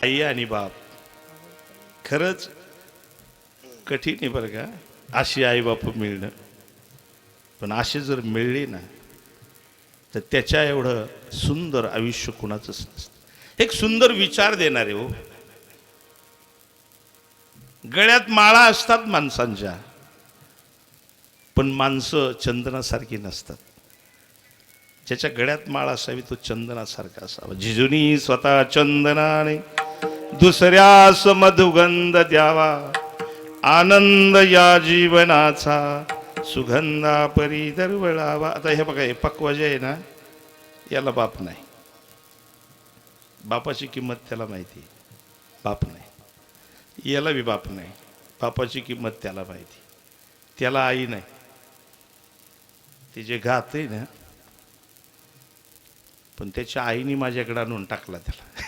आई आणि बाप खरंच कठीण आहे बरं का, अशी आई बाप मिळणं. पण अशी जर मिळली ना तर त्याच्या एवढं सुंदर आयुष्य कुणाचंच नसतं. एक सुंदर विचार देणारे हो. गळ्यात माळा असतात माणसांच्या, पण माणसं चंदनासारखी नसतात. ज्याच्या गळ्यात माळ असावी तो चंदनासारखा असावा. जिजुनी स्वतः चंदनाने दुसऱ्यास मधुगंध द्यावा, आनंद या जीवनाचा सुगंधा परी दरवळावा. आता हे बघा, हे पक्व जे आहे ना, याला बाप नाही. बापाची किंमत त्याला माहिती, बाप नाही. याला बी बाप नाही, बापाची किंमत त्याला माहिती. त्याला आई नाही. ते जे गात आहे ना, पण त्याच्या आईने माझ्याकडे आणून टाकला त्याला.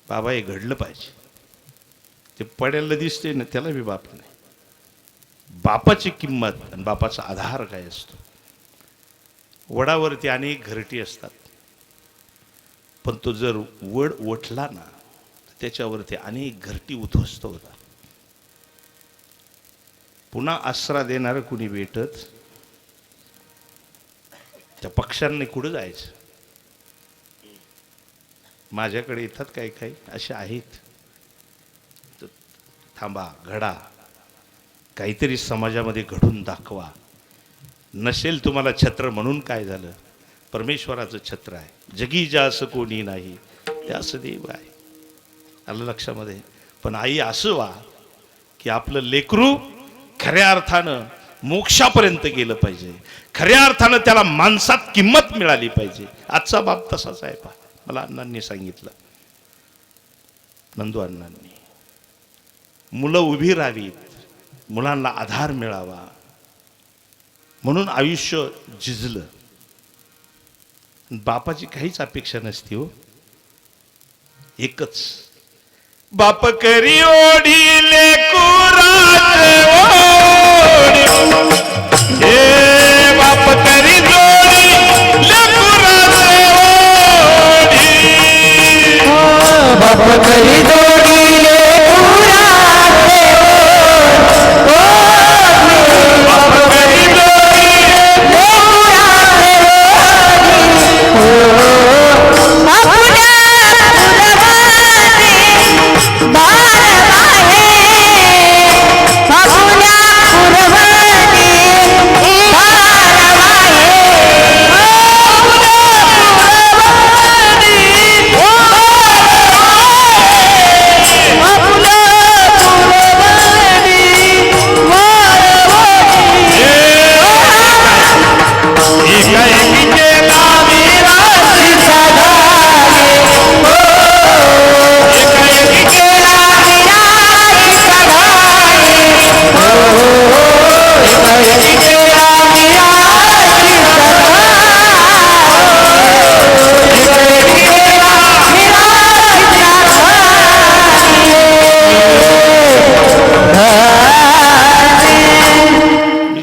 बाबा हे घडलं पाहिजे. ते पडायला दिसते ना, त्याला बी बाप नाही. बापाची किंमत आणि बापाचा आधार काय असतो. वडावरती अनेक घरटी असतात, पण तो जर वड ओढला ना त्याच्यावरती अनेक घरटी उद्ध्वस्त होतात. पुन्हा आसरा देणारं कुणी भेटत. त्या पक्ष्यांनी कुठं जायचं. माझ्याकडे येतात काही काही असे आहेत. थांबा, घडा, काहीतरी समाजामध्ये घडून दाखवा. नसेल तुम्हाला छत्र म्हणून काय झालं, परमेश्वराचं छत्र आहे. जगी जास कोणी नाही त्यास देव आहे. आलं लक्षामध्ये. पण आई असं वा की आपलं लेकरू खऱ्या अर्थानं मोक्षापर्यंत गेलं पाहिजे. खऱ्या अर्थानं त्याला माणसात किंमत मिळाली पाहिजे. आजचा बाप तसाच आहे. पहा, मला अण्णांनी सांगितलं, नंदू अण्णांनी, मुलं उभी राहावीत, मुलांना आधार मिळावा म्हणून आयुष्य झिजलं. बापाची काहीच अपेक्षा नसती हो. एकच, बाप करी ओढी लेकुराचे ओढी, हे बाप करी जोडी लेकुराचे ओढी, बाप करी जोडी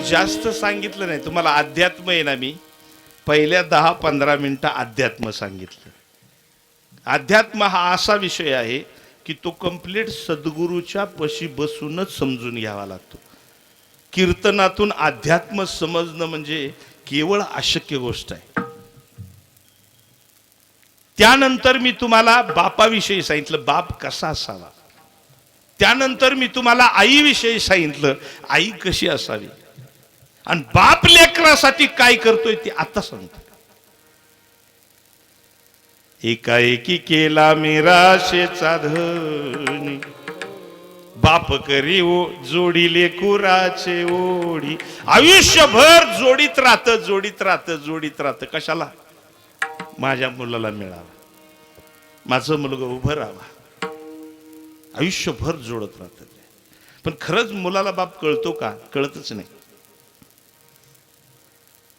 जास्त सांगितलं नाही तुम्हाला. अध्यात्म आहे ना, मी पहिल्या 10-15 मिनिटं अध्यात्म सांगितलं. अध्यात्म हा असा विषय आहे की तो कंप्लीट सद्गुरूच्या पशी बसूनच समजून घ्यावा लागतो. कीर्तनातून अध्यात्म समजणं म्हणजे केवळ अशक्य गोष्ट आहे. त्यानंतर मी तुम्हाला बापाविषयी सांगितलं, बाप कसा असावा. त्यानंतर मी तुम्हाला आईविषयी सांगितलं, आई कशी असावी. आणि बाप लेकरासाठी काय करतोय ते आता सांगतो. एकाएकी केला मी राशेचा धनी, बाप करी जोडी लेकुराचे ओढी. आयुष्यभर जोडीत राहतं, जोडीत राहतं, जोडीत राहतं. कशाला? माझ्या मुलाला मिळावा, माझं मुलगा उभं राहावा. आयुष्यभर जोडत राहतं. पण खरंच मुलाला बाप कळतो का? कळतच नाही.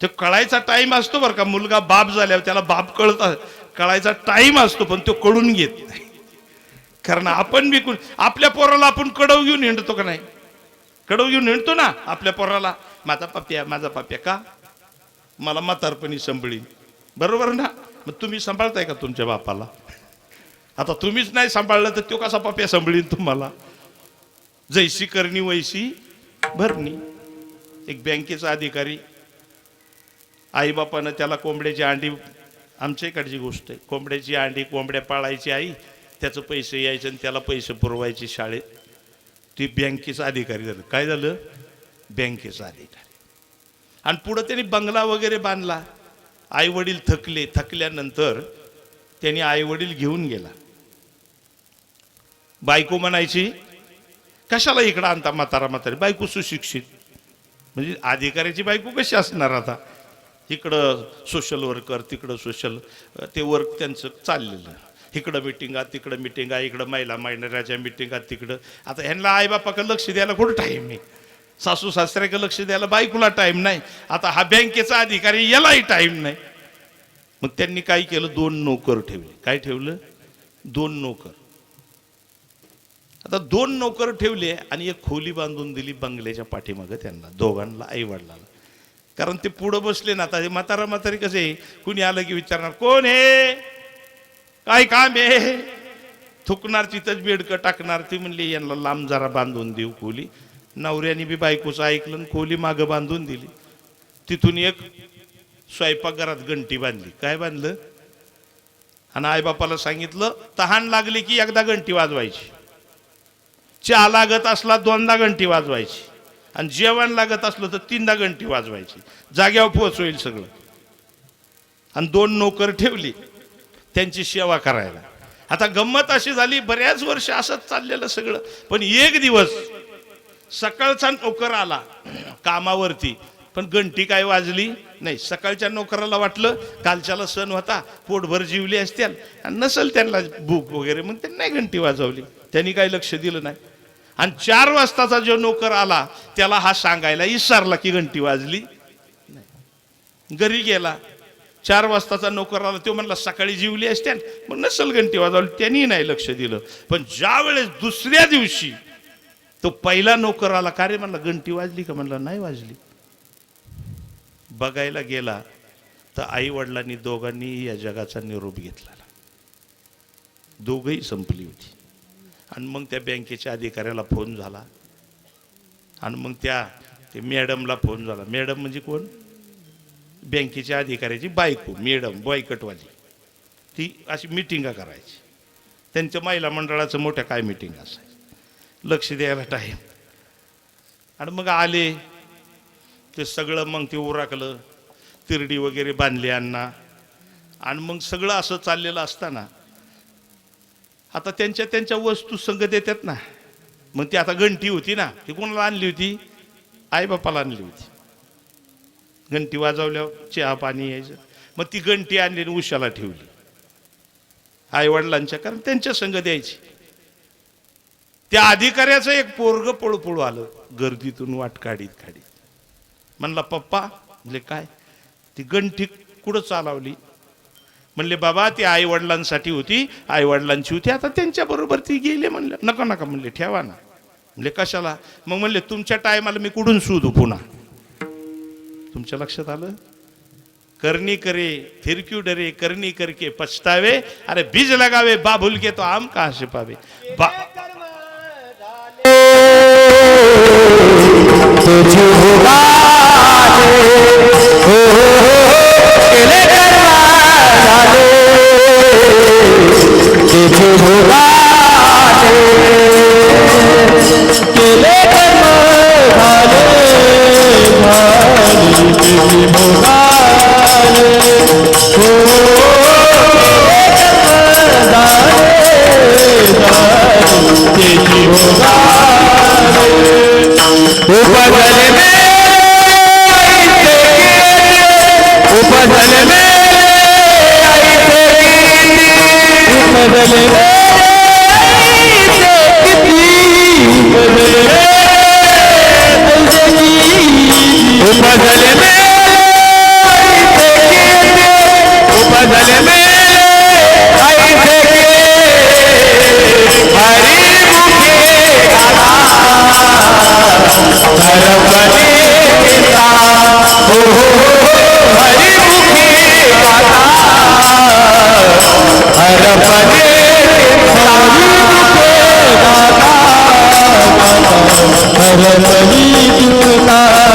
तो कळायचा टाइम असतो बरं का. मुलगा बाप झाल्यावर त्याला बाप कळायचा टाइम असतो, पण तो कळून घेत नाही. कारण आपण बी आपल्या पोराला आपण कडव घेऊन हिंडतो का नाही? कडव घेऊन हिंडतो ना आपल्या पोराला. माझा पाप्या, माझा पाप्या. का? मला म्हातारपणी संभळी. बरोबर ना? मग तुम्ही सांभाळताय का तुमच्या बापाला? आता तुम्हीच नाही सांभाळलं तर तो कसा पप्या सांभाळीन तुम्हाला? जैसी करणी वैसी भरणी. एक बँकेचा अधिकारी, आईबापानं त्याला कोंबड्याची अंडी, आमच्या इकडची गोष्ट आहे, कोंबड्याची अंडी, कोंबड्या पाळायची आई, त्याचं पैसे यायचं आणि त्याला पैसे पुरवायचे शाळेत. ती बँकेचा अधिकारी झालं. काय झालं? बँकेचा अधिकारी. आणि पुढं त्यांनी बंगला वगैरे बांधला. आई वडील थकले. थकल्यानंतर त्यांनी आई वडील घेऊन गेला. बायको म्हणायची, कशाला इकडं आणता म्हातारा म्हातारी? बायको सुशिक्षित. म्हणजे अधिकाऱ्याची बायको कशी असणार? आता इकडं सोशल वर्कर, तिकडं सोशल, ते वर्क त्यांचं चाललेलं. इकडं मिटिंगा, तिकडं मिटिंगा, इकडं महिला मायनराच्या मिटिंगा, तिकडं. आता ह्यांना आईबापाकडे लक्ष द्यायला कुठं टाईम आहे? सासू सासऱ्याकडे लक्ष द्यायला बायकोला टाईम नाही. आता हा बँकेचा अधिकारी, यालाही टाईम नाही. मग त्यांनी काय केलं? 2 नोकर ठेवले. काय ठेवलं? 2 नोकर. आता 2 नोकर ठेवले आणि एक खोली बांधून दिली बंगल्याच्या पाठीमागं त्यांना, दोघांना, आई वडिलांना. कारण ते पुढं बसले ना. आता म्हातारा म्हातारी कसे, कुणी आलं की विचारणार, कोण हे, काय काम आहे? थुकणार, तिथंच बेडकं टाकणार. ती म्हणली, यांना लांब जरा बांधून देऊ खोली. नवऱ्याने बी बायकोचं ऐकलं, खोली मागं बांधून दिली. तिथून एक स्वयंपाकघरात घंटी बांधली. काय बांधलं? आणि आईबापाला सांगितलं, तहान लागली की एकदा घंटी वाजवायची, चहा लागत असला 2दा घंटी वाजवायची, आणि जेवण लागत असलं तर 3दा घंटी वाजवायची. जाग्यावर पोहोचवेल सगळं. आणि 2 नोकर ठेवली त्यांची सेवा करायला. आता गंमत अशी झाली, बऱ्याच वर्ष असंच चाललेलं सगळं. पण एक दिवस सकाळचा नोकर आला कामावरती, पण घंटी काय वाजली नाही. सकाळच्या नोकराला वाटलं कालच्याला सण होता, पोटभर जीवले असतील आणि नसल त्यांना भूक वगैरे, मग त्यांनी नाही घंटी वाजवली. त्यांनी काही लक्ष दिलं नाही. आणि 4 वाजताचा जो नोकर आला त्याला हा सांगायला विसरला की घंटी वाजली नाही. घरी गेला. 4 वाजताचा नोकर आला, तो म्हणला सकाळी जीवली असतील, मग नसल घंटी वाजवली. त्यांनी नाही लक्ष दिलं. पण ज्या वेळेस दुसऱ्या दिवशी तो पहिला नोकर आला, का रे म्हणला घंटी वाजली का? म्हणला नाही वाजली. बघायला गेला तर आई वडिलांनी दोघांनी या जगाचा निरोप घेतला. दोघंही संपली होती. आणि मग त्या बँकेच्या अधिकाऱ्याला फोन झाला. आणि मग ते मॅडमला फोन झाला. मॅडम म्हणजे कोण? बँकेच्या अधिकाऱ्याची बायको, मॅडम, बॉयकटवाली. ती अशी मिटिंगा करायची. त्यांच्या महिला मंडळाचं मोठ्या काय मिटिंग असायची, लक्ष द्यायला टाईम. आणि मग आले ते सगळं, मग ते उराकलं, तिरडी वगैरे बांधली अण्णा. आणि मग सगळं असं चाललेलं असताना आता त्यांच्या वस्तू संगत येतात ना. मग ती आता घंटी होती ना, ती कोणाला आणली होती? आईबापाला आणली होती. घंटी वाजवल्यावर चहा पाणी यायचं. मग ती घंटी आणली आणि उशाला ठेवली आई वडिलांच्या, कारण त्यांच्या संगत यायची. त्या अधिकाऱ्याचं एक पोरग पळू आलं गर्दीतून, वाट काढीत. म्हणला, पप्पा. म्हणजे काय? ती घंटी कुठं चालवली? म्हणले, बाबा ती आई वडिलांसाठी होती, आई वडिलांची होती, आता त्यांच्या बरोबर ती गेले. म्हणले, नका म्हणले, ठेवा ना. म्हणले, कशाला? मग म्हणले, तुमच्या टायमाला मी कुठून शोधू पुन्हा? तुमच्या लक्षात आलं? करनी करे फिर क्यों डरे, करनी करके पछतावे, अरे बीज लगावे बाबुल के तो आम कहां से पावे. हरि मुखे हरपली तुका